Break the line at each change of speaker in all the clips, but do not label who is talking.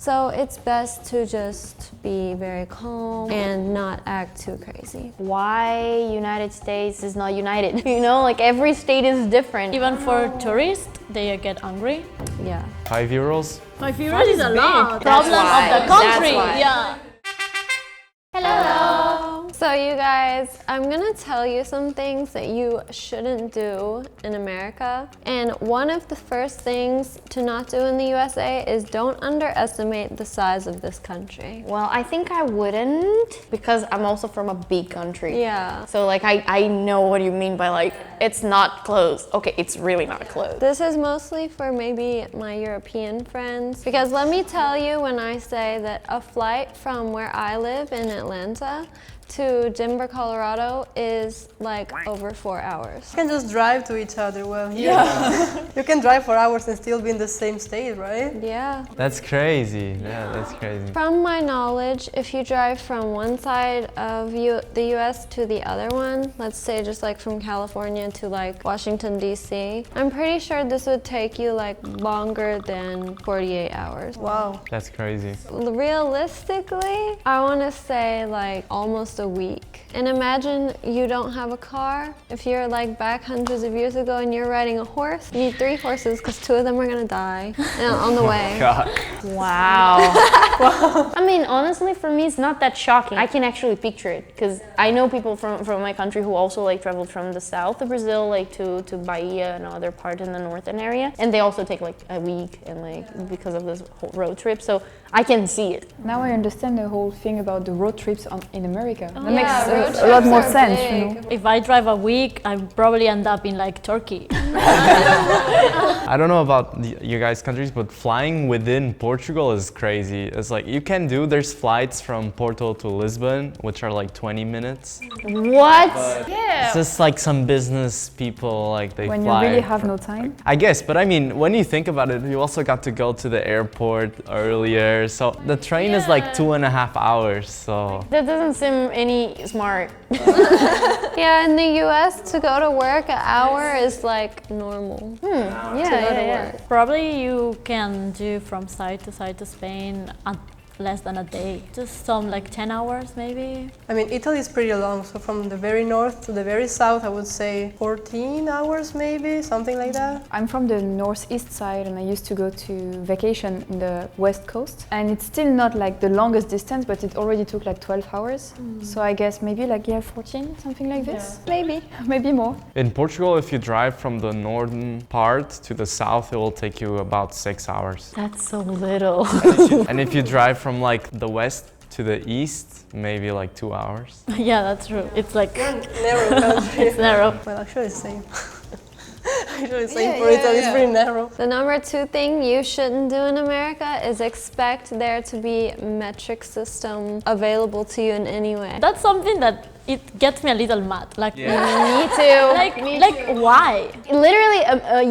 So it's best to just be very calm and not act too crazy.
Why United States is not united? You know, like every state is different.
Even for tourists, they get angry.
Yeah.
€5?
€5 is a lot. Problem of the country. Yeah.
Hello! So you guys, I'm gonna tell you some things that you shouldn't do in America. And one of the first things to not do in the USA is don't underestimate the size of this country.
Well, I think I wouldn't because I'm also from a big country.
Yeah.
So like I know what you mean by like, it's not close. Okay, it's really not close.
This is mostly for maybe my European friends, because let me tell you when I say that a flight from where I live in Atlanta to Denver, Colorado is like over 4 hours.
You can just drive to each other. Well, here you can drive for hours and still be in the same state, right?
Yeah.
That's crazy. Yeah, that's crazy.
From my knowledge, if you drive from one side of the US to the other one, let's say just like from California to like Washington, DC, I'm pretty sure this would take you like longer than 48 hours.
Wow.
That's crazy.
Realistically, I want to say like almost a week. And imagine you don't have a car. If you're like back hundreds of years ago and you're riding a horse, you need 3 horses because 2 of them are gonna die on the way.
God.
Wow. I mean, honestly, for me, it's not that shocking. I can actually picture it because I know people from my country who also like traveled from the south of Brazil, like to Bahia and other part in the northern area, and they also take like a week and like because of this whole road trip. So I can see it.
Now I understand the whole thing about the road trips in America. That
Yeah, road
makes a lot
trips
more
are
sense,
big.
you know.
If I drive a week, I probably end up in like Turkey.
I don't know about you guys' countries, but flying within Portugal is crazy. It's like you can do, there's flights from Porto to Lisbon, which are like 20 minutes.
What?
It's just like some business people, like they
When
fly.
you really have no time.
I guess, but I mean, when you think about it, you also got to go to the airport earlier. So the train is like 2.5 hours, so.
That doesn't seem any smart.
Yeah, in the US, to go to work an hour is like normal.
Yeah.
Probably you can do from side to Spain at less than a day. Just some like 10 hours maybe.
I mean, Italy is pretty long, so from the very north to the very south, I would say 14 hours maybe, something like that.
I'm from the northeast side and I used to go to vacation in the west coast. And it's still not like the longest distance, but it already took like 12 hours. So I guess maybe like, 14, something like this. Yeah. Maybe more.
In Portugal, if you drive from the northern part to the south, it will take you about 6 hours.
That's so little.
And if you drive from like the west to the east, maybe like 2 hours.
Yeah, that's true. It's like
Narrow country.
it's narrow.
Well, actually, same. Actually, same for Italy. It's pretty narrow.
The number 2 thing you shouldn't do in America is expect there to be metric system available to you in any way.
That's something that it gets me a little mad. Like,
Me too.
like why?
Literally,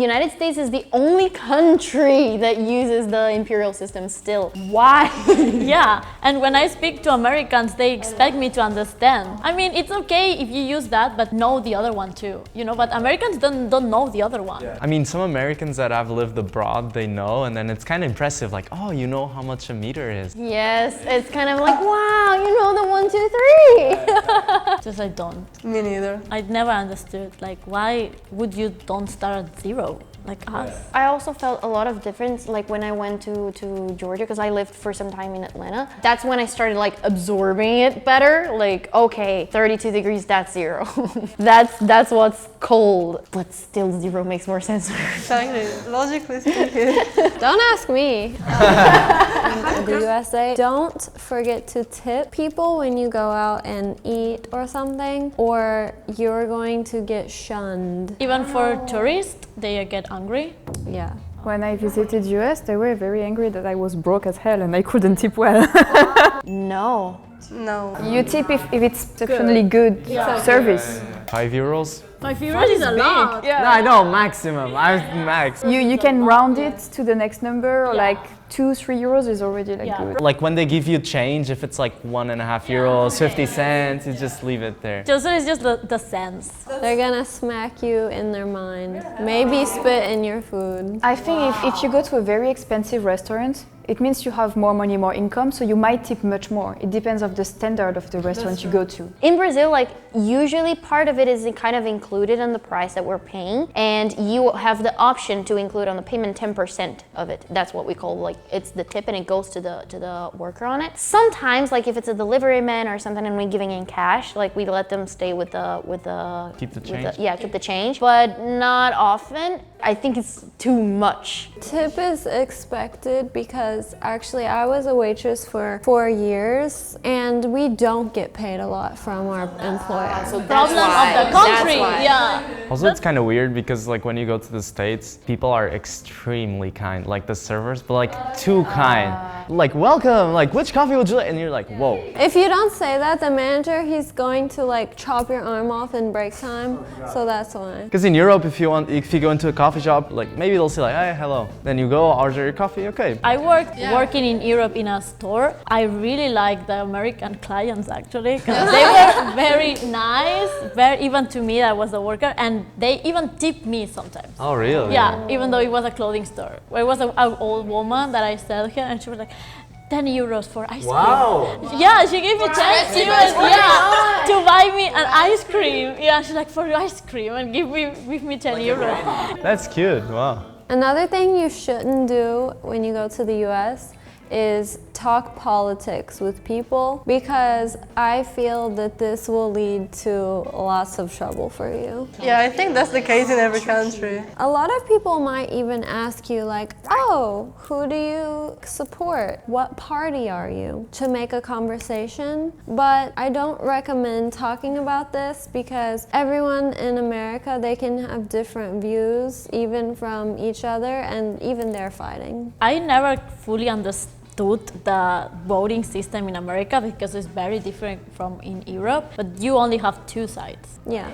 United States is the only country that uses the imperial system still. Why?
Yeah, and when I speak to Americans, they expect me to understand. I mean, it's okay if you use that, but know the other one too, you know, but Americans don't know the other one.
I mean, some Americans that have lived abroad, they know, and then it's kind of impressive, like, oh, you know how much a meter is.
Yes, it's kind of like, wow, you know the 1, 2, 3.
Just I don't.
Me neither.
I never understood, like, why would you don't start at 0? Like us.
I also felt a lot of difference like when I went to Georgia because I lived for some time in Atlanta. That's when I started like absorbing it better. Like, okay, 32 degrees, that's 0. that's what's cold. But still 0 makes more sense.
Exactly. Logically speaking.
Don't ask me. In the USA, don't forget to tip people when you go out and eat or something, or you're going to get shunned.
Even for tourists, they get angry.
Yeah.
When I visited US, they were very angry that I was broke as hell and I couldn't tip well.
No.
No.
You tip if it's exceptionally good service.
€5?
€5 is a lot.
Yeah.
No, I know, maximum. Max.
You can round it to the next number, or like 2-3 euros is already like good.
Like when they give you change, if it's like €1.50, 50 cents, you just leave it there.
So it's just the sense.
They're gonna smack you in their mind. Maybe spit in your food.
I think if you go to a very expensive restaurant, it means you have more money, more income, so you might tip much more. It depends of the standard of the restaurant you go to.
In Brazil, like usually part of it is kind of included in the price that we're paying, and you have the option to include on the payment 10% of it. That's what we call like it's the tip, and it goes to the worker on it. Sometimes, like if it's a delivery man or something, and we're giving in cash, like we let them stay with the
Keep the change.
keep the change, but not often. I think it's too much.
Tip is expected because actually I was a waitress for 4 years and we don't get paid a lot from our employer.
So
Problem of the country. Yeah.
Also, it's kind of weird because like when you go to the States, people are extremely kind, like the servers, but like too kind. Like, welcome, like which coffee would you like? And you're like, whoa.
If you don't say that, the manager, he's going to like chop your arm off in break time, so that's why.
Because in Europe, if you go into a coffee shop, like maybe they'll say like, hey, hello. Then you go order your coffee, okay.
I working in Europe in a store. I really like the American clients actually, because they were very nice, very even to me that was a worker, and they even tip me sometimes.
Oh, really?
Yeah, even though it was a clothing store. Where it was an old woman that I sell her, and she was like, 10 euros for ice cream.
Wow.
Yeah, she gave me 10 euros, yeah, to buy me an ice cream. Yeah, she's like, for ice cream, and give me 10 euros.
That's cute, wow.
Another thing you shouldn't do when you go to the US is talk politics with people, because I feel that this will lead to lots of trouble for you.
Yeah, I think that's the case in every country.
A lot of people might even ask you like, oh, who do you support? What party are you? To make a conversation. But I don't recommend talking about this because everyone in America, they can have different views even from each other, and even they're fighting.
I never fully understood the voting system in America because it's very different from in Europe, but you only have two sides.
Yeah.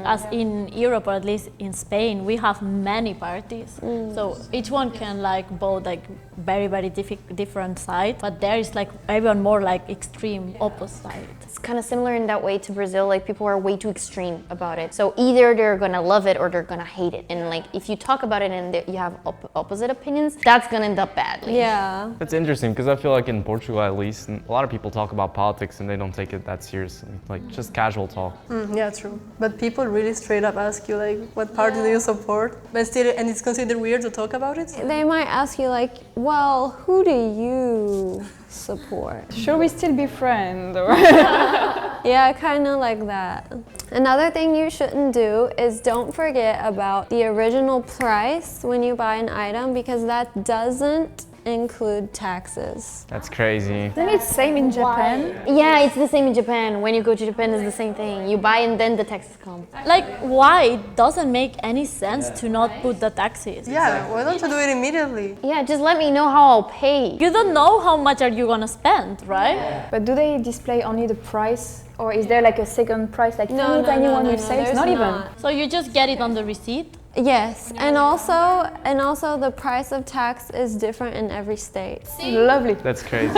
As in Europe, or at least in Spain, we have many parties. So each one can like vote like very different sides, but there is like everyone more like extreme opposite.
It's kind of similar in that way to Brazil. Like people are way too extreme about it. So either they're gonna love it or they're gonna hate it. And like if you talk about it and you have opposite opinions, that's gonna end up badly.
Yeah.
That's interesting because I feel like in Portugal at least, a lot of people talk about politics and they don't take it that seriously. Like just casual talk.
Yeah, true. But people really straight up ask you like, what party do you support? But still, and it's considered weird to talk about it?
They might ask you like, well, who do you support?
Should we still be friends?
Yeah, kind of like that. Another thing you shouldn't do is don't forget about the original price when you buy an item, because that doesn't include taxes.
That's crazy.
Isn't it same in Japan?
Yeah, it's the same in Japan. When you go to Japan, it's the same thing. You buy and then the taxes come.
Like, why? It doesn't make any sense to not put the taxes.
Yeah, why don't you do it immediately?
Yeah, just let me know how I'll pay.
You don't know how much are you gonna spend, right?
But do they display only the price, or is there like a second price, like tiny one with sales?
there's
Not even.
not.
So you just get it on the receipt.
Yes, and also the price of tax is different in every state.
Lovely.
That's crazy.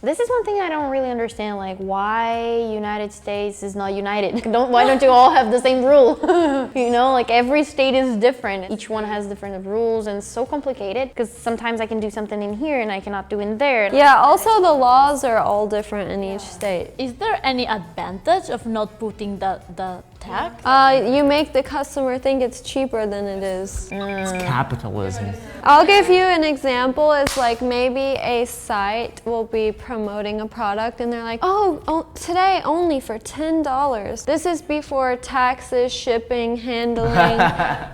This is one thing I don't really understand, like why United States is not united. Why don't you all have the same rule? You know, like every state is different. Each one has different rules, and it's so complicated because sometimes I can do something in here and I cannot do in there.
Yeah, also the laws are all different in each state.
Is there any advantage of not putting the tax?
You make the customer think it's cheaper than it is.
It's capitalism.
I'll give you an example. It's like maybe a site will be promoting a product and they're like, oh, today only for $10. This is before taxes, shipping, handling,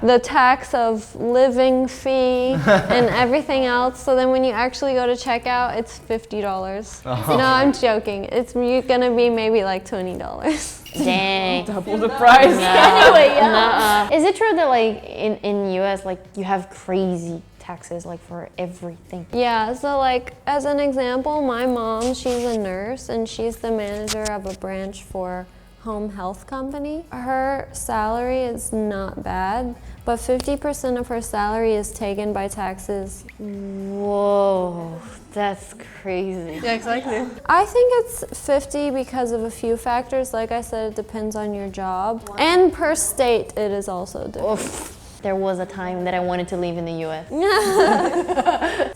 the tax of living fee, and everything else. So then when you actually go to checkout, it's $50. No, I'm joking. It's gonna be maybe like $20.
Dang.
Double the price.
Anyway, yeah.
Is it true that like in US like you have crazy taxes like for everything?
Yeah, so like as an example, my mom, she's a nurse and she's the manager of a branch for home health company. Her salary is not bad, but 50% of her salary is taken by taxes.
Whoa, that's crazy.
Yeah, exactly.
I think it's 50 because of a few factors. Like I said, it depends on your job. And per state, it is also different.
there was a time that I wanted to live in the US.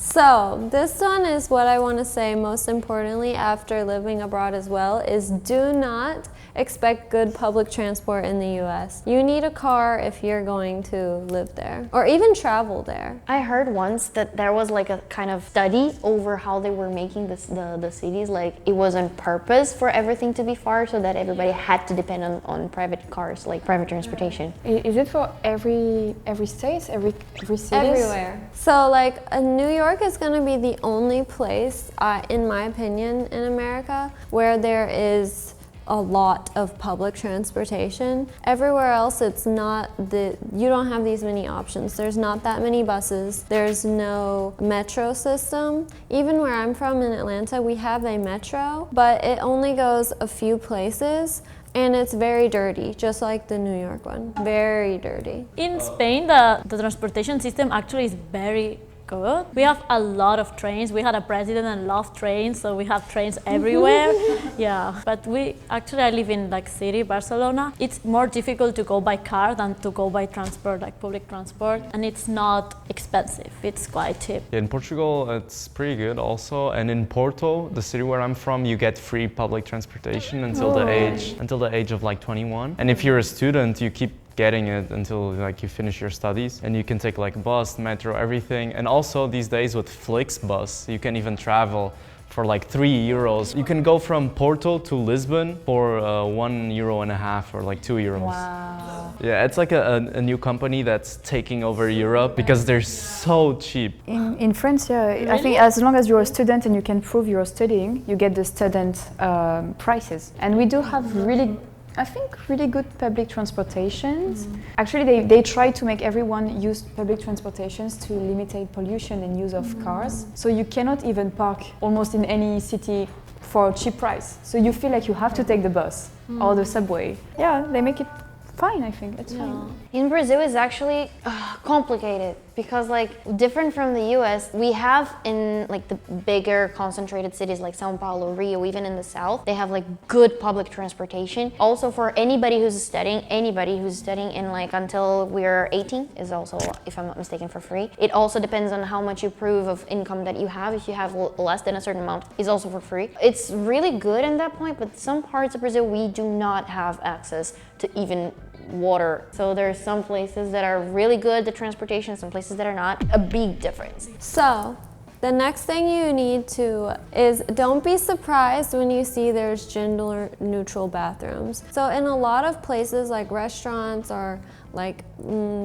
So this one is what I want to say most importantly after living abroad as well is do not expect good public transport in the US. You need a car if you're going to live there or even travel there.
I heard once that there was like a kind of study over how they were making the cities, like it was on purpose for everything to be far so that everybody had to depend on private cars, like private transportation.
Is it for every state, every city?
Everywhere. So like New York is going to be the only place, in my opinion, in America where there is a lot of public transportation. Everywhere else it's not you don't have these many options. There's not that many buses. There's no metro system. Even where I'm from in Atlanta, we have a metro, but it only goes a few places. And it's very dirty, just like the New York one. Very dirty.
In Spain, the transportation system actually is very good. We have a lot of trains. We had a president and loved trains, so we have trains everywhere. Yeah, but I live in like city, Barcelona. It's more difficult to go by car than to go by transport, like public transport, and it's not expensive. It's quite cheap.
In Portugal, it's pretty good also. And in Porto, the city where I'm from, you get free public transportation until the age of like 21. And if you're a student, you keep getting it until like you finish your studies, and you can take like bus, metro, everything. And also these days with Flixbus, you can even travel for like €3. You can go from Porto to Lisbon for €1.50 or like €2.
Wow.
Yeah, it's like a new company that's taking over Europe because they're so cheap.
In France, yeah, I think as long as you're a student and you can prove you're studying, you get the student prices. And we do have really good public transportations. Actually, they try to make everyone use public transportations to limit pollution and use of cars. So you cannot even park almost in any city for a cheap price. So you feel like you have to take the bus or the subway. Yeah, they make it fine, I think. It's fine.
In Brazil, it's actually complicated because, like, different from the US, we have in like the bigger concentrated cities like São Paulo, Rio, even in the south, they have like good public transportation. Also, for anybody who's studying in like until we're 18 is also, if I'm not mistaken, for free. It also depends on how much you prove of income that you have. If you have less than a certain amount, is also for free. It's really good in that point, but some parts of Brazil we do not have access to even water. So there's some places that are really good, the transportation, some places that are not. A big difference.
So the next thing you need to is don't be surprised when you see there's gender neutral bathrooms. So in a lot of places like restaurants or like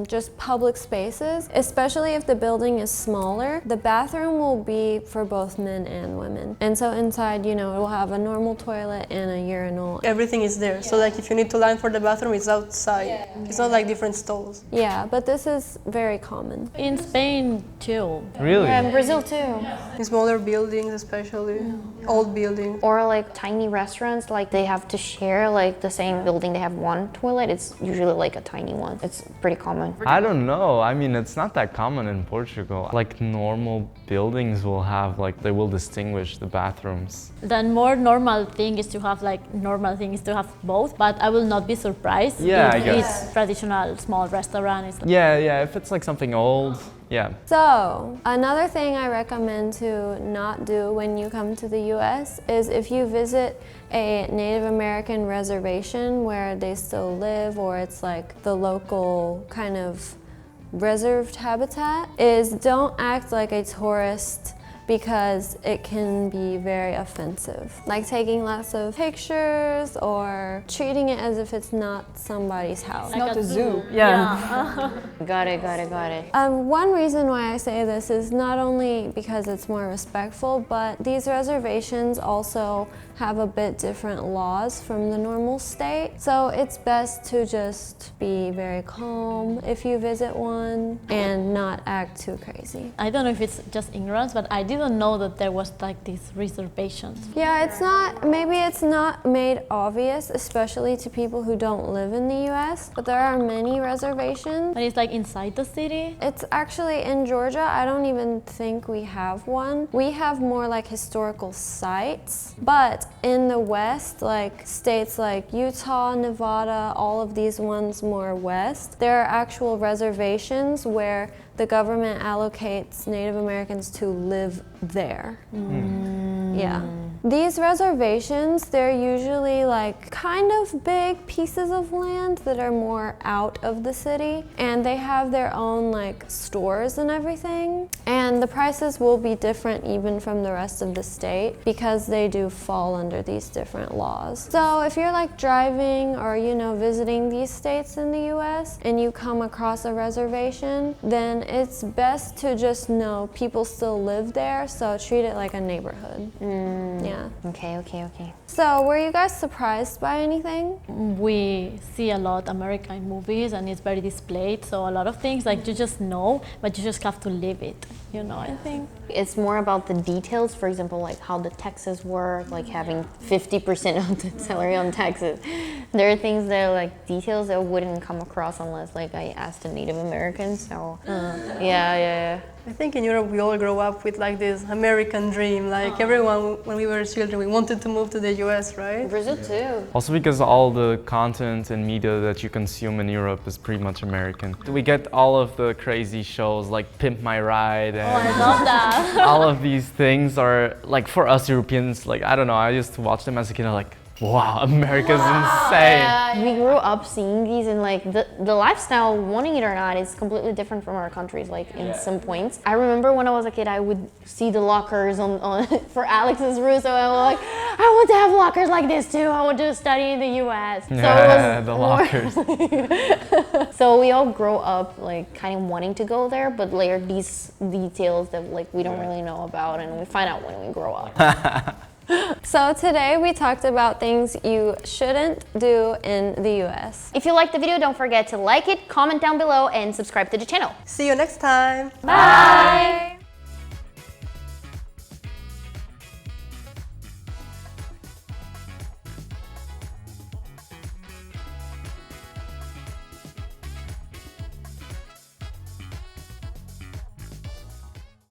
just public spaces, especially if the building is smaller, the bathroom will be for both men and women. And so inside, it will have a normal toilet and a urinal.
Everything is there. So like if you need to line for the bathroom, it's outside. It's not like different stalls.
Yeah, but this is very common.
In Spain too.
Really?
Yeah, in Brazil too.
In smaller buildings especially, old buildings.
Or like tiny restaurants, like they have to share like the same building, they have one toilet. It's usually like a tiny one. It's pretty common.
I don't know. I mean, it's not that common in Portugal. Like normal buildings will have they will distinguish the bathrooms.
The more normal thing is to have both, but I will not be surprised
Yeah,
if
I guess.
it's traditional small restaurant. It's
Yeah, if it's like something old, yeah.
So another thing I recommend to not do when you come to the US is if you visit a Native American reservation where they still live, or it's like the local kind of reserved habitat, is don't act like a tourist because it can be very offensive. Like taking lots of pictures or treating it as if it's not somebody's house.
Not a zoo.
Got it.
One reason why I say this is not only because it's more respectful, but these reservations also have a bit different laws from the normal state. So it's best to just be very calm if you visit one and not act too crazy.
I don't know if it's just ignorance, but I didn't don't know that there was like these reservations.
Yeah, maybe it's not made obvious, especially to people who don't live in the US, but there are many reservations.
But it's like inside the city.
It's actually in Georgia, I don't even think we have one. We have more like historical sites, but in the West, like states like Utah, Nevada, all of these ones more west, there are actual reservations where the government allocates Native Americans to live there. Yeah. These reservations, they're usually like kind of big pieces of land that are more out of the city, and they have their own like stores and everything. And the prices will be different even from the rest of the state because they do fall under these different laws. So if you're like driving or, you know, visiting these states in the US and you come across a reservation, then it's best to just know people still live there, so treat it like a neighborhood. Yeah.
Okay.
So were you guys surprised by anything?
We see a lot American movies and it's very displayed, so a lot of things like you just know, but you just have to live it, you know, I think.
It's more about the details, for example, like how the taxes work, like having 50% of the salary on taxes. There are things that are like details that wouldn't come across unless like I asked a Native American, so yeah.
I think in Europe we all grow up with like this American dream, like everyone when we were children we wanted to move to the US, right?
Brazil too.
Also because all the content and media that you consume in Europe is pretty much American. We get all of the crazy shows like Pimp My Ride and
I love that.
all of these things are like for us Europeans, like I don't know, I used to watch them as a kid, I'm like, wow, America's insane.
We grew up seeing these and like the lifestyle, wanting it or not, is completely different from our countries, like in some points. I remember when I was a kid, I would see the lockers on for Alex's Russo and I'm like, I want to have lockers like this too. I want to study in the US. So
Yeah, the lockers.
So we all grow up like kind of wanting to go there, but later these details that like we don't really know about and we find out when we grow up.
So today we talked about things you shouldn't do in the US.
If you liked the video, don't forget to like it, comment down below, and subscribe to the channel.
See you next time.
Bye!